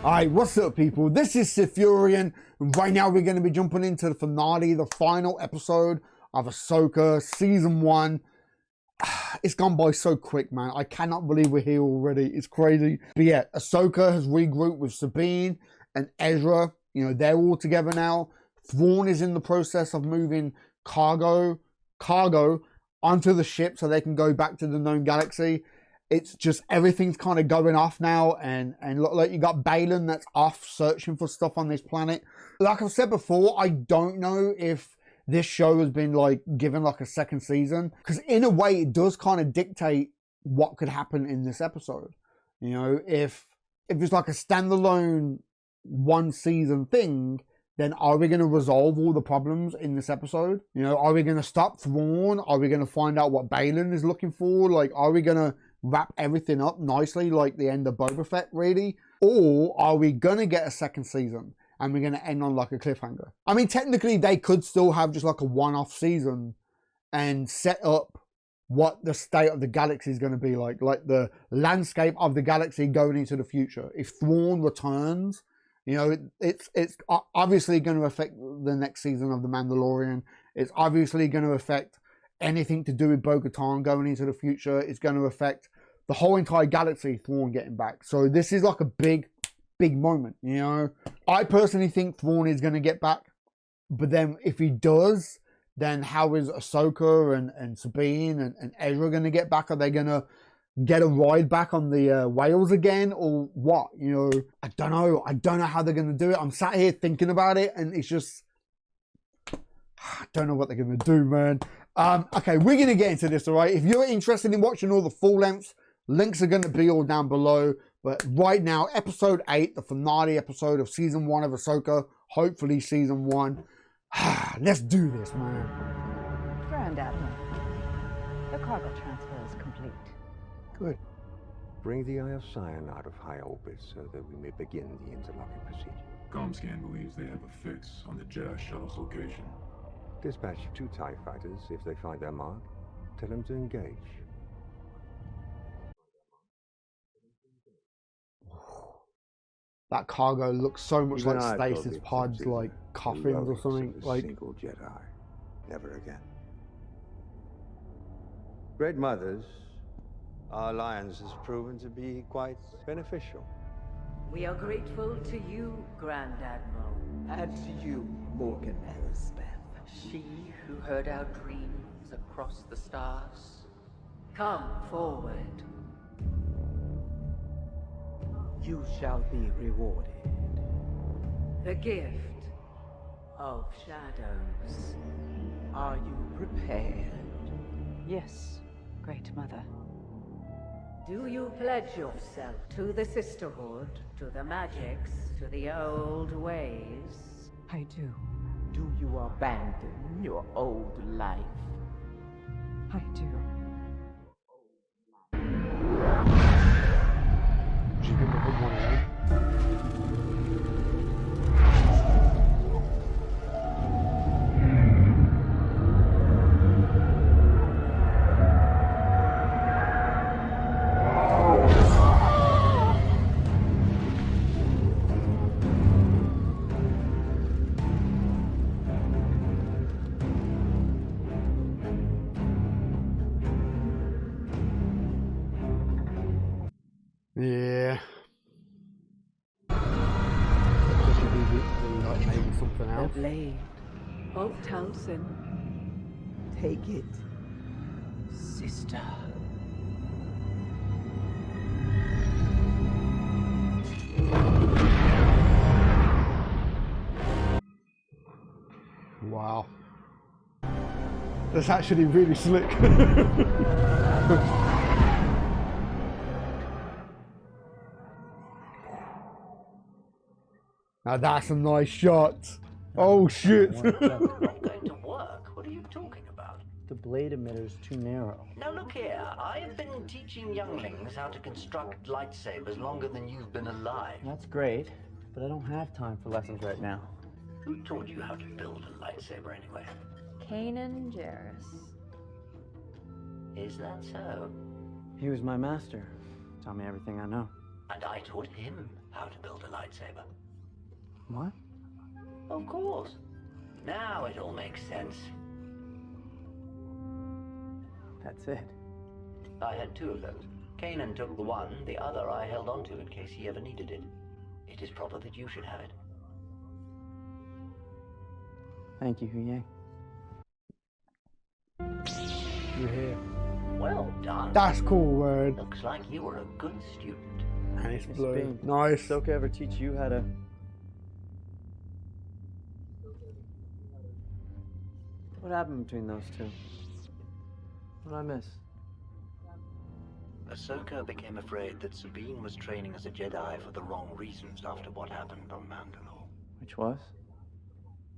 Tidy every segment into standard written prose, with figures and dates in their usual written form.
Alright, what's up people? This is SithFurion, and right now we're going to be jumping into the finale, the final episode of Ahsoka Season 1. It's gone by so quick, man. I cannot believe we're here already. It's crazy. But yeah, Ahsoka has regrouped with Sabine and Ezra. You know, they're all together now. Thrawn is in the process of moving cargo onto the ship so they can go back to the known galaxy. It's just everything's kind of going off now, and look, like you got Baylan that's off searching for stuff on this planet. Like I've said before, I don't know if this show has been like given like a second season, because in a way it does kind of dictate what could happen in this episode. You know, if it's like a standalone one season thing, then are we going to resolve all the problems in this episode? You know, are we going to stop Thrawn? Are we going to find out what Baylan is looking for? Like, are we going to wrap everything up nicely like the end of Boba Fett, really? Or are we going to get a second season and we're going to end on like a cliffhanger? I mean, technically they could still have just like a one-off season and set up what the state of the galaxy is going to be like the landscape of the galaxy going into the future. If Thrawn returns, you know, it's obviously going to affect the next season of The Mandalorian. It's obviously going to affect anything to do with Bo-Katan going into the future. It's going to affect the whole entire galaxy, Thrawn getting back. So this is like a big moment, you know. I personally think Thrawn is going to get back. But then if he does, then how is Ahsoka and Sabine and Ezra going to get back? Are they going to get a ride back on the whales again, or what? You know, I don't know. I don't know how they're going to do it. I'm sat here thinking about it, and it's just, I don't know what they're going to do, man. Okay, we're going to get into this, all right? If you're interested in watching all the full lengths, links are going to be all down below. But right now, episode 8, the finale episode of season 1 of Ahsoka, hopefully season 1. Let's do this, man. Grand Admiral, the cargo transfer is complete. Good. Bring the Eye of Sion out of high orbit so that we may begin the interlocking procedure. Comscan believes they have a fix on the Jedi shuttle's location. Dispatch 2 TIE fighters. If they find their mark, tell them to engage. That cargo looks so much Even like I stasis thought pods, accepted like the coffins or relics something. of a Like, single Jedi. Never again. Great Mothers, our alliance has proven to be quite beneficial. We are grateful to you, Grand Admiral. And to you, Morgan Elsbeth. She who heard our dreams across the stars. Come forward. You shall be rewarded. The gift of shadows. Are you prepared? Yes, Great Mother. Do you pledge yourself to the sisterhood, to the magics, to the old ways? I do. Do you abandon your old life? I do. she's gonna put one in. Yeah. Should be like maybe something The else. blade. Of Towson. Take it, sister. Wow. That's actually really slick. Now that's a nice shot. Oh shit. Not going to work? What are you talking about? The blade emitter is too narrow. Now look here, I have been teaching younglings how to construct lightsabers longer than you've been alive. That's great, but I don't have time for lessons right now. Who taught you how to build a lightsaber anyway? Kanan Jarrus. Is that so? He was my master. Taught me everything I know. And I taught him how to build a lightsaber. What? Of course. Now it all makes sense. That's it. I had two of those. Kanan took the one, the other I held on to in case he ever needed it. It is proper that you should have it. Thank you, Huyang. You're here. Well done. That's cool, word. Looks like you were a good student. And it's Miss blue. Bean. Nice. Ahsoka ever teach you how to... What happened between those two? What did I miss? Ahsoka became afraid that Sabine was training as a Jedi for the wrong reasons after what happened on Mandalore. Which was?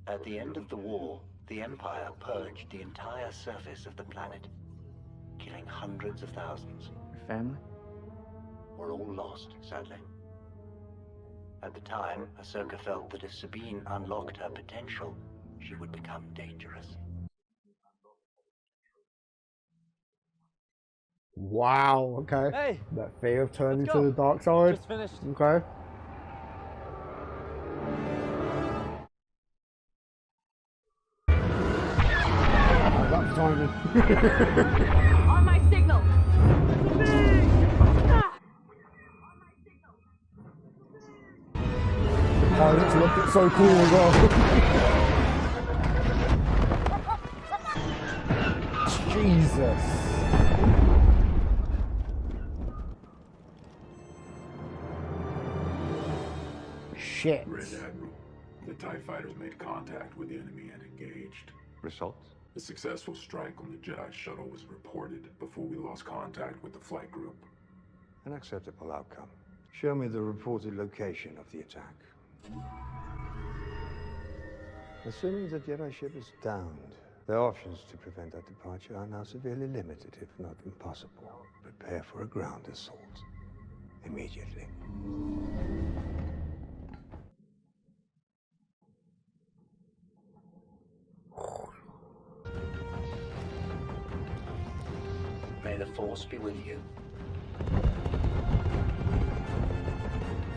At the end of the war, the Empire purged the entire surface of the planet, killing hundreds of thousands. Your family? Were all lost, sadly. At the time, Ahsoka felt that if Sabine unlocked her potential, she would become dangerous. Wow, okay. Hey! That fear of turning Let's to go. the dark side. Just finished. Okay. Oh, that's timing. On my signal! Pilots looked so cool as well. Jesus. Shit. Red Admiral, the TIE fighters made contact with the enemy and engaged. Results? A successful strike on the Jedi shuttle was reported before we lost contact with the flight group. An acceptable outcome. Show me the reported location of the attack. Assuming the Jedi ship is downed, their options to prevent our departure are now severely limited, if not impossible. Prepare for a ground assault. Immediately. May the Force be with you.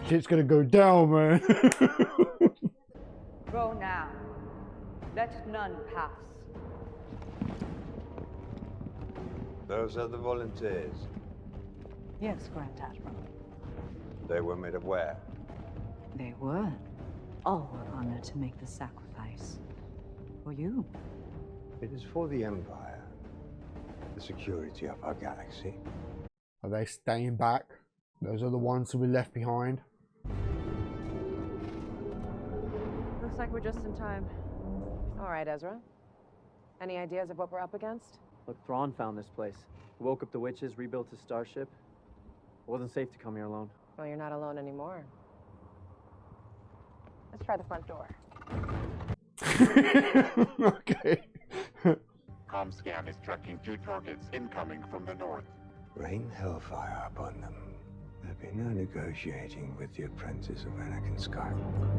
Shit's gonna go down, man. Go now. Let none pass. Those are the volunteers. Yes, Grand Admiral. They were made aware. They were. All were honored to make the sacrifice. For you. It is for the Empire. The security of our galaxy. Are they staying back? Those are the ones who we left behind. Looks like we're just in time. All right, Ezra. Any ideas of what we're up against? Look, Thrawn found this place. He woke up the witches, rebuilt his starship. It wasn't safe to come here alone. Well, you're not alone anymore. Let's try the front door. Okay. Comscan is tracking 2 targets incoming from the north. Rain hellfire upon them. There'll be no negotiating with the apprentice of Anakin Skywalker.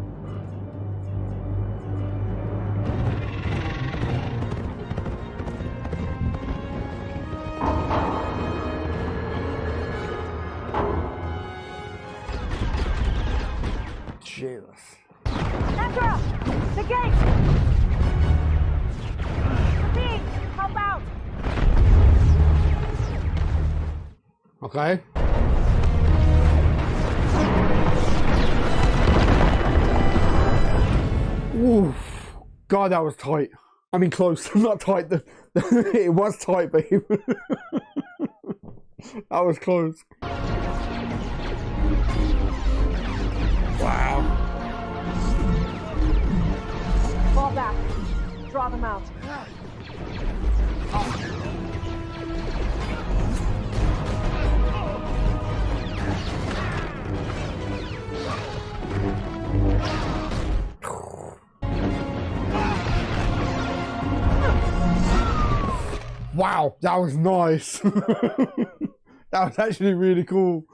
Jesus. Ezra! The gate! Please, help out! Okay. Oof. God, that was tight. I mean, close. Not tight. It was tight, babe. That was close. Wow. Fall back. Draw them out. Wow, that was nice. That was actually really cool.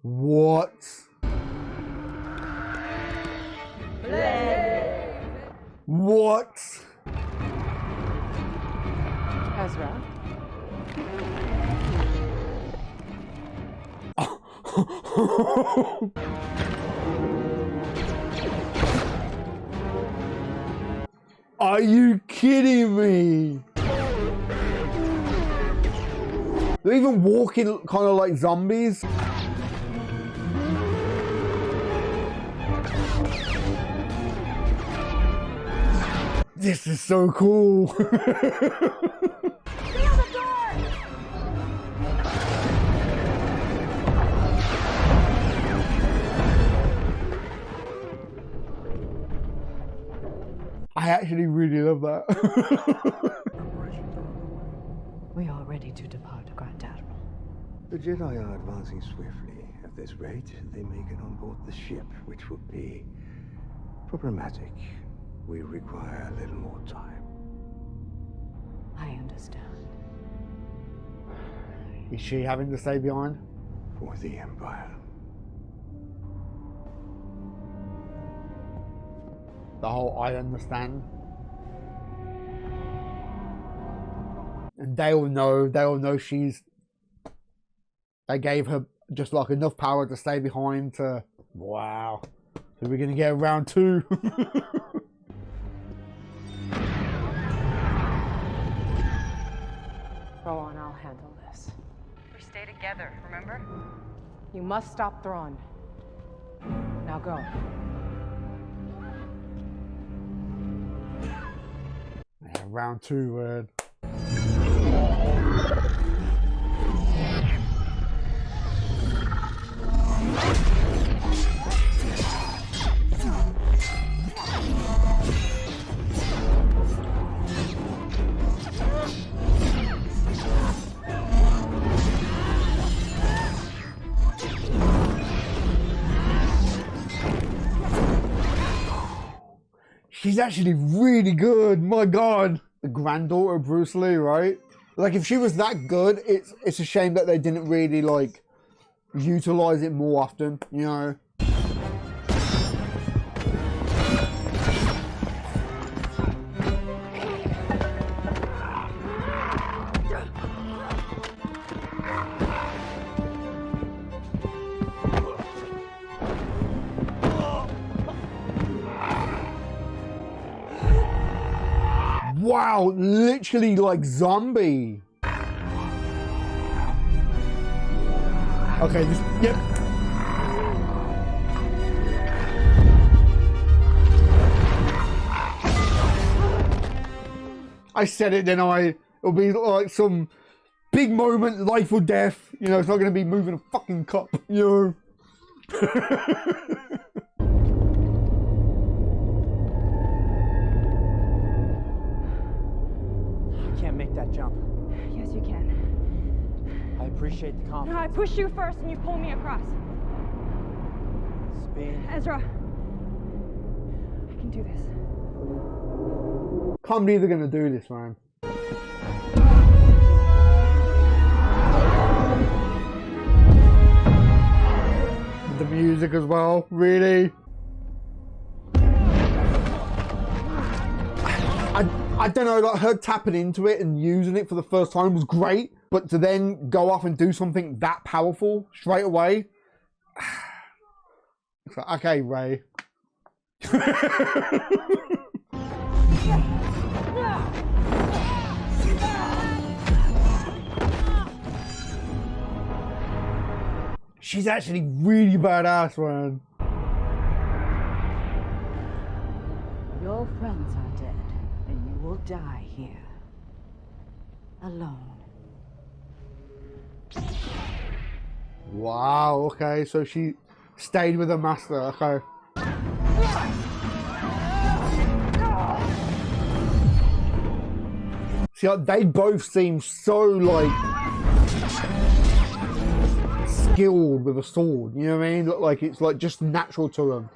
What? What? Ezra? Are you kidding me? They're even walking kind of like zombies. This is so cool. I actually really love that. We are ready to depart, Grand Admiral. The Jedi are advancing swiftly. At this rate, they may get on board the ship, which will be problematic. We require a little more time. I understand. Is she having to stay behind? For the Empire. The whole I understand. And they all know she's... They gave her just like enough power to stay behind to... Wow. So we're going to get round 2. Go on, I'll handle this. We stay together, remember? You must stop Thrawn. Now go. Yeah, round 2, word. She's actually really good, my god. The granddaughter of Bruce Lee, right? Like, if she was that good, it's a shame that they didn't really, like, utilize it more often, you know? Wow, literally like zombie. Okay, this, yep. I said it, didn't I? It'll be like some big moment, life or death. You know, it's not going to be moving a fucking cup, you know? Make that jump. Yes, you can. I appreciate the confidence. No, I pushed you first and you pulled me across. Sabine. Ezra. I can do this. Can't believe they're going to do this, man. The music as well, really. I don't know, like her tapping into it and using it for the first time was great, but to then go off and do something that powerful straight away, it's like, okay, Ray. She's actually really badass, man. Your friends are dead, and you will die here. Alone. Wow, okay, so she stayed with her master, okay. See, like, they both seem so, like, skilled with a sword, you know what I mean? Like, it's, like, just natural to them.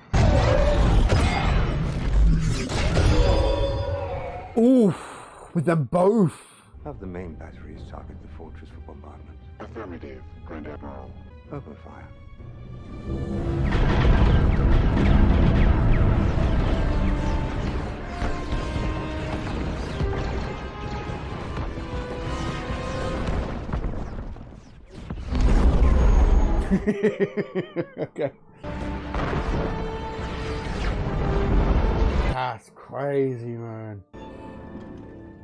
Oof, with them both. Have the main batteries target the fortress for bombardment. Affirmative, Grand Admiral. Open fire. Okay. That's crazy, man.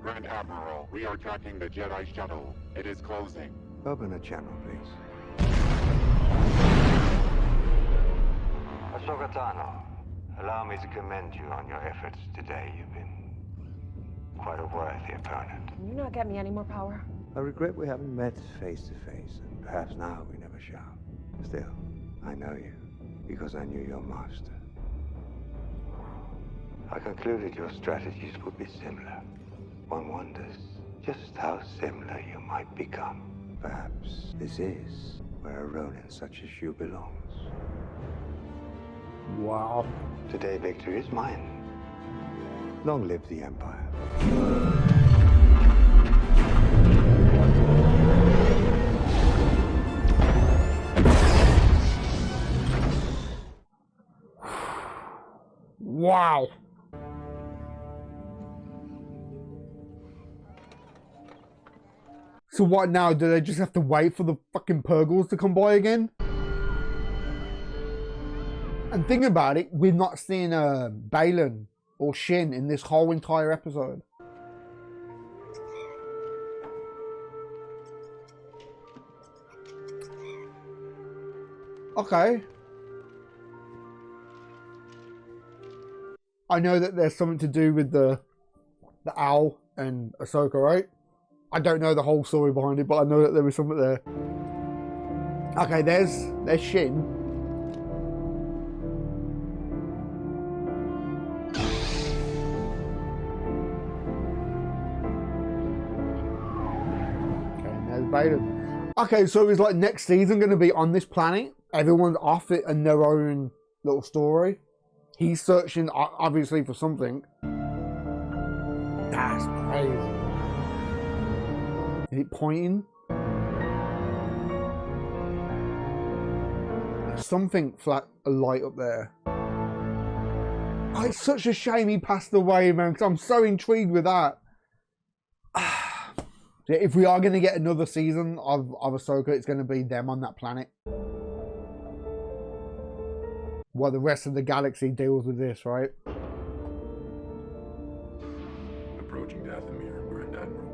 Grand Admiral, we are tracking the Jedi shuttle. It is closing. Open the channel, please. Ahsoka Tano, allow me to commend you on your efforts today. You've been quite a worthy opponent. Can you not get me any more power? I regret we haven't met face to face, and perhaps now we never shall. Still, I know you, because I knew your master. I concluded your strategies would be similar. One wonders just how similar you might become. Perhaps this is where a Ronin such as you belongs. Wow. Today, victory is mine. Long live the Empire. Wow. So what now? Do they just have to wait for the fucking Purgles to come by again? And think about it, we've not seen Balin or Shin in this whole entire episode. Okay. I know that there's something to do with the owl and Ahsoka, right? I don't know the whole story behind it, but I know that there was something there. Okay, there's Shin. Okay, and there's Balin. Okay, so it's like next season going to be on this planet. Everyone's off it in their own little story. He's searching, obviously, for something. That's crazy. Is it pointing? There's something flat, a light up there. Oh, it's such a shame he passed away, man, because I'm so intrigued with that. If we are going to get another season of Ahsoka, it's going to be them on that planet. While the rest of the galaxy deals with this, right? Approaching Dathomir, Grand Admiral.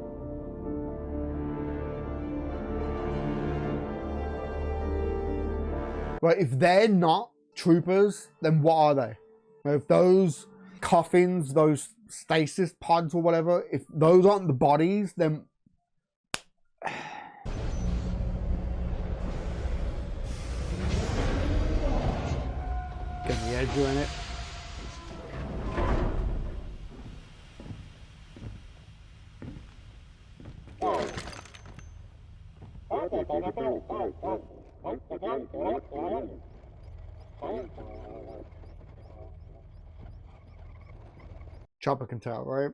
Right, if they're not troopers, then what are they? Now, if those coffins, those stasis pods or whatever, if those aren't the bodies, then... Get the edge in it. Chopper can tell, right?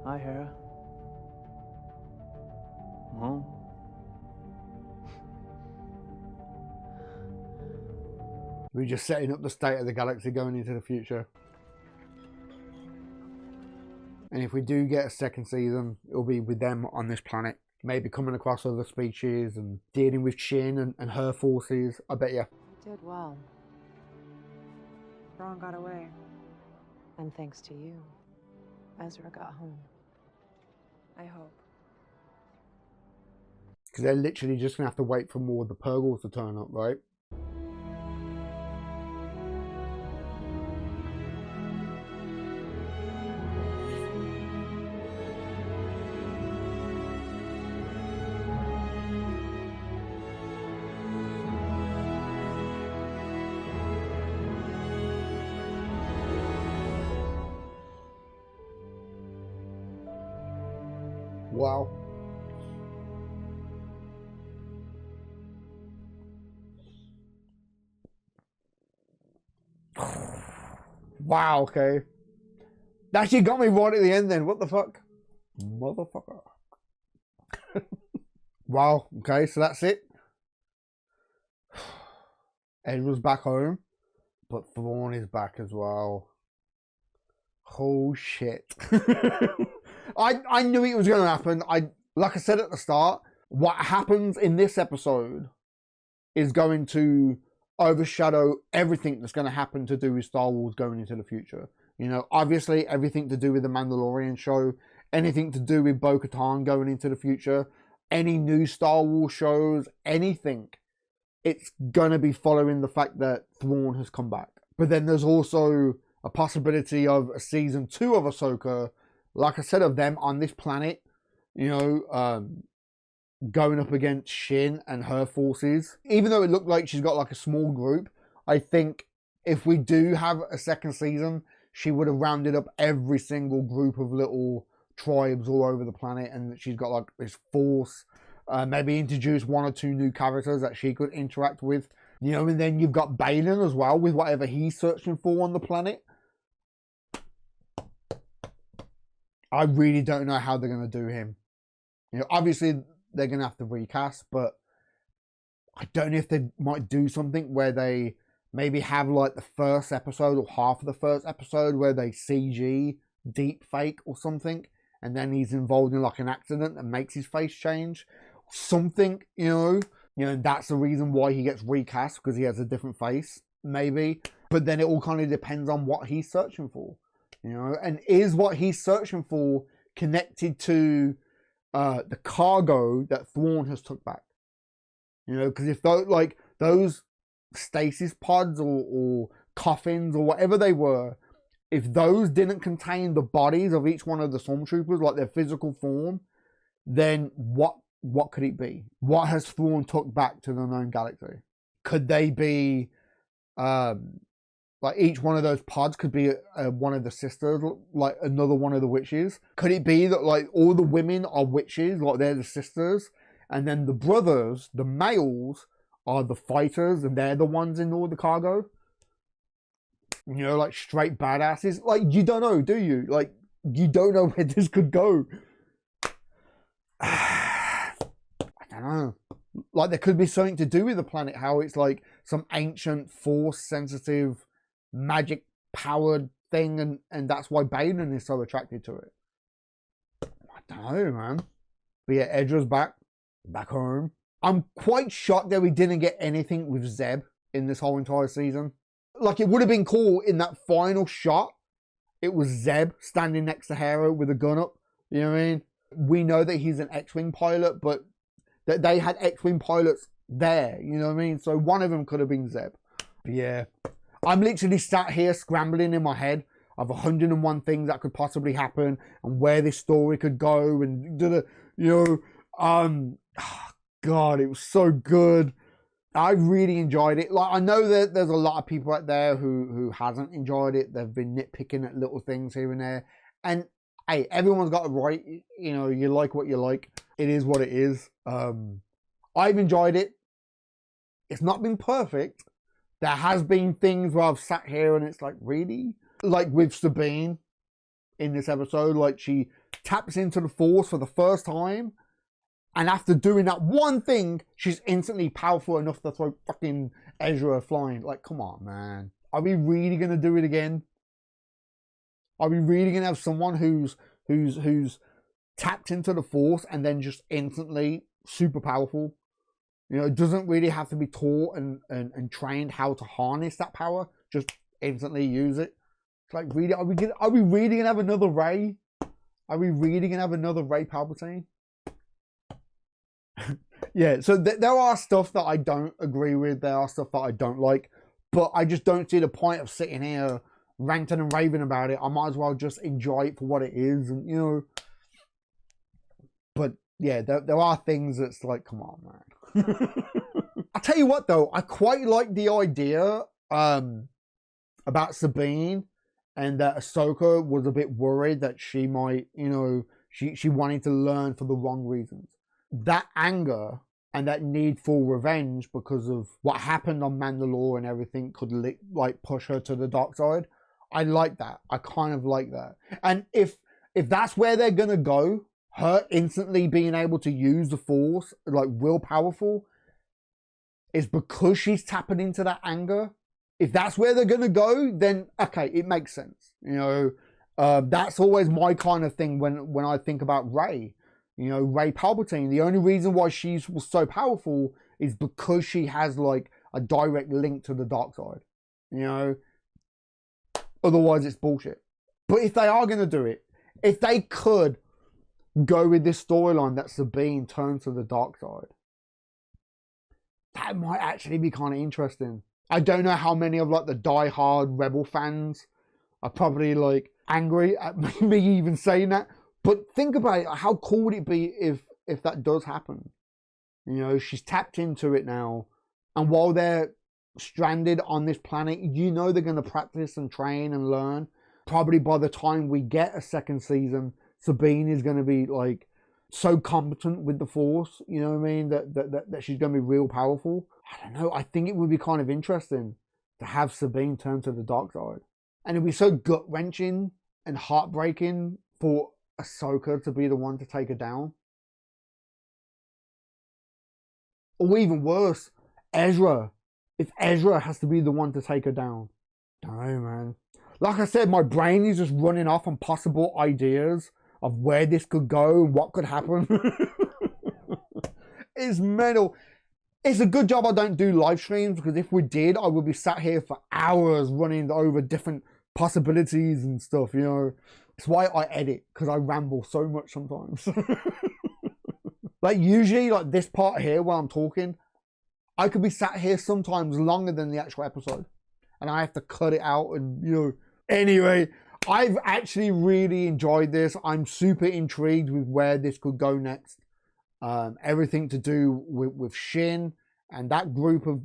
Hi, Hera. I'm home. We're just setting up the state of the galaxy going into the future. And if we do get a second season, it'll be with them on this planet. Maybe coming across other species and dealing with Shin and her forces. I bet you. You did well. Thrawn got away. And thanks to you, Ezra got home. I hope. Because they're literally just going to have to wait for more of the Purgles to turn up, right? Wow. Wow, okay. That actually got me right at the end then. What the fuck? Motherfucker. Wow, okay, so that's it. Ed was back home, but Thrawn is back as well. Oh shit. I knew it was going to happen. Like I said at the start, what happens in this episode is going to overshadow everything that's going to happen to do with Star Wars going into the future. You know, obviously everything to do with the Mandalorian show, anything to do with Bo-Katan going into the future, any new Star Wars shows, anything. It's going to be following the fact that Thrawn has come back. But then there's also a possibility of a season 2 of Ahsoka, like I said, of them on this planet, you know, going up against Shin and her forces. Even though it looked like she's got like a small group, I think if we do have a second season, she would have rounded up every single group of little tribes all over the planet, and she's got like this force. Maybe introduce 1 or 2 new characters that she could interact with, you know, and then you've got Balin as well with whatever he's searching for on the planet. I really don't know how they're going to do him. You know, obviously they're going to have to recast, but I don't know if they might do something where they maybe have like the first episode or half of the first episode where they CG deep fake or something, and then he's involved in like an accident that makes his face change. Something, you know, that's the reason why he gets recast, because he has a different face, maybe. But then it all kind of depends on what he's searching for, you know, and is what he's searching for connected to the cargo that Thrawn has took back, you know, because if those stasis pods or coffins or whatever they were, if those didn't contain the bodies of each one of the stormtroopers, like their physical form, then what could it be? What has Thrawn took back to the known galaxy? Could they be, like each one of those pods could be one of the sisters, like another one of the witches? Could it be that like all the women are witches, like they're the sisters, and then the brothers, the males, are the fighters, and they're the ones in all the cargo? You know, like straight badasses. Like, you don't know, do you? Like, you don't know where this could go. I don't know. Like, there could be something to do with the planet, how it's like some ancient, force-sensitive, magic-powered thing, and that's why Balin is so attracted to it. I don't know, man. But yeah, Ezra's back home. I'm quite shocked that we didn't get anything with Zeb in this whole entire season. Like, it would have been cool in that final shot. It was Zeb standing next to Hera with a gun up. You know what I mean? We know that he's an X-Wing pilot, but that they had X-Wing pilots there. You know what I mean? So one of them could have been Zeb. But yeah. I'm literally sat here scrambling in my head of 101 things that could possibly happen and where this story could go, and you know, God, it was so good. I really enjoyed it. Like, I know that there's a lot of people out there who hasn't enjoyed it. They've been nitpicking at little things here and there. And hey, everyone's got a right. You know, you like what you like. It is what it is. I've enjoyed it. It's not been perfect. There has been things where I've sat here and it's like, really? Like with Sabine in this episode, like she taps into the Force for the first time, and after doing that one thing, she's instantly powerful enough to throw fucking Ezra flying. Like, come on, man. Are we really going to do it again? Are we really going to have someone who's tapped into the Force and then just instantly super powerful? You know, it doesn't really have to be taught and trained how to harness that power. Just instantly use it. It's like, really, are we really going to have another Rey? Are we really going to have another Rey Palpatine? Yeah, so there are stuff that I don't agree with. There are stuff that I don't like. But I just don't see the point of sitting here ranting and raving about it. I might as well just enjoy it for what it is. And, you know. But, yeah, there are things that's like, come on, man. I'll tell you what, though. I quite like the idea about Sabine, and that Ahsoka was a bit worried that she might, you know, she wanted to learn for the wrong reasons. That anger and that need for revenge because of what happened on Mandalore and everything could like push her to the dark side. I like that. I kind of like that. And if that's where they're gonna go, her instantly being able to use the Force, like real powerful, is because she's tapping into that anger. If that's where they're gonna go, then okay, it makes sense. You know, That's always my kind of thing when I think about Rey. You know, Rey Palpatine. The only reason why she's so powerful is because she has like a direct link to the dark side. You know, otherwise it's bullshit. But if they are going to do it, if they could go with this storyline that Sabine turns to the dark side, that might actually be kind of interesting. I don't know how many of like the die-hard Rebel fans are probably like angry at me even saying that. But think about it, how cool would it be if that does happen? You know, she's tapped into it now. And while they're stranded on this planet, you know they're going to practice and train and learn. Probably by the time we get a second season, Sabine is going to be like so competent with the Force, you know what I mean, that she's going to be real powerful. I don't know, I think it would be kind of interesting to have Sabine turn to the dark side. And it'd be so gut-wrenching and heartbreaking for Ahsoka to be the one to take her down. Or even worse, Ezra. If Ezra has to be the one to take her down. I don't know, man. Like I said, my brain is just running off on possible ideas of where this could go and what could happen. It's mental. It's a good job I don't do live streams, because if we did, I would be sat here for hours running over different possibilities and stuff, you know. It's why I edit, because I ramble so much sometimes. Like usually, like this part here where I'm talking, I could be sat here sometimes longer than the actual episode. And I have to cut it out and, you know. Anyway, I've actually really enjoyed this. I'm super intrigued with where this could go next. Everything to do with Shin and that group of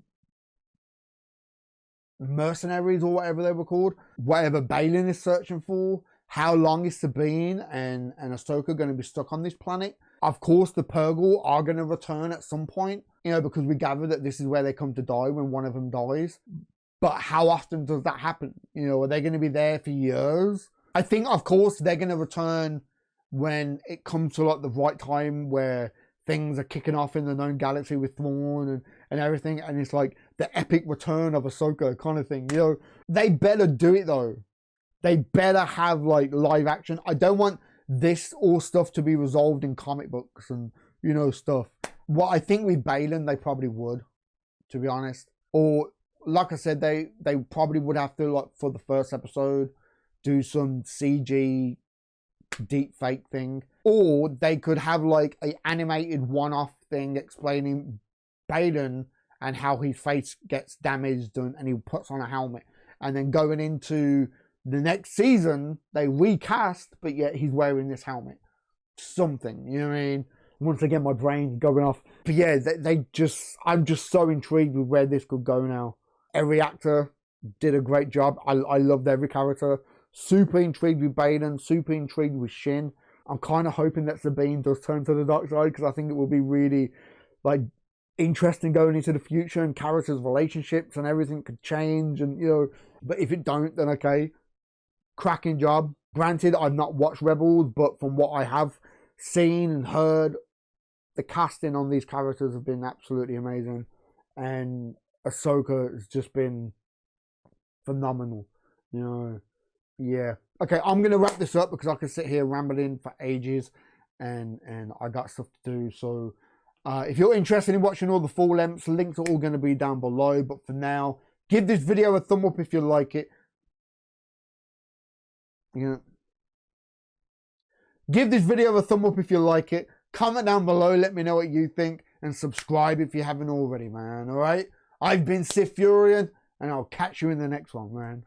mercenaries or whatever they were called. Whatever Baylan is searching for. How long is Sabine and Ahsoka going to be stuck on this planet? Of course, the Purgle are going to return at some point, you know, because we gather that this is where they come to die when one of them dies. But how often does that happen? You know, are they going to be there for years? I think, of course, they're going to return when it comes to like the right time where things are kicking off in the known galaxy with Thrawn and everything. And it's like the epic return of Ahsoka kind of thing. You know, they better do it though. They better have like live action. I don't want this all stuff to be resolved in comic books and, you know, stuff. What I think with Baylan, they probably would, to be honest. Or like I said, they probably would have to, like, for the first episode, do some CG deep fake thing. Or they could have like a animated one-off thing explaining Baylan and how his face gets damaged and he puts on a helmet. And then going into the next season, they recast, but yet he's wearing this helmet. Something, you know what I mean? Once again, my brain going off. But yeah, I'm just so intrigued with where this could go now. Every actor did a great job. I loved every character. Super intrigued with Baylan, super intrigued with Shin. I'm kind of hoping that Sabine does turn to the dark side, because I think it will be really like interesting going into the future, and characters' relationships and everything could change, and you know. But if it don't, then okay. Cracking job. Granted, I've not watched Rebels, but from what I have seen and heard, the casting on these characters have been absolutely amazing. And Ahsoka has just been phenomenal. You know, yeah. Okay, I'm going to wrap this up because I can sit here rambling for ages and I got stuff to do. So if you're interested in watching all the full lengths, links are all going to be down below. But for now, give this video a thumb up if you like it. Yeah. Give this video a thumb up if you like it. Comment down below, let me know what you think, and subscribe if you haven't already, man. Alright? I've been SithFurion, and I'll catch you in the next one, man.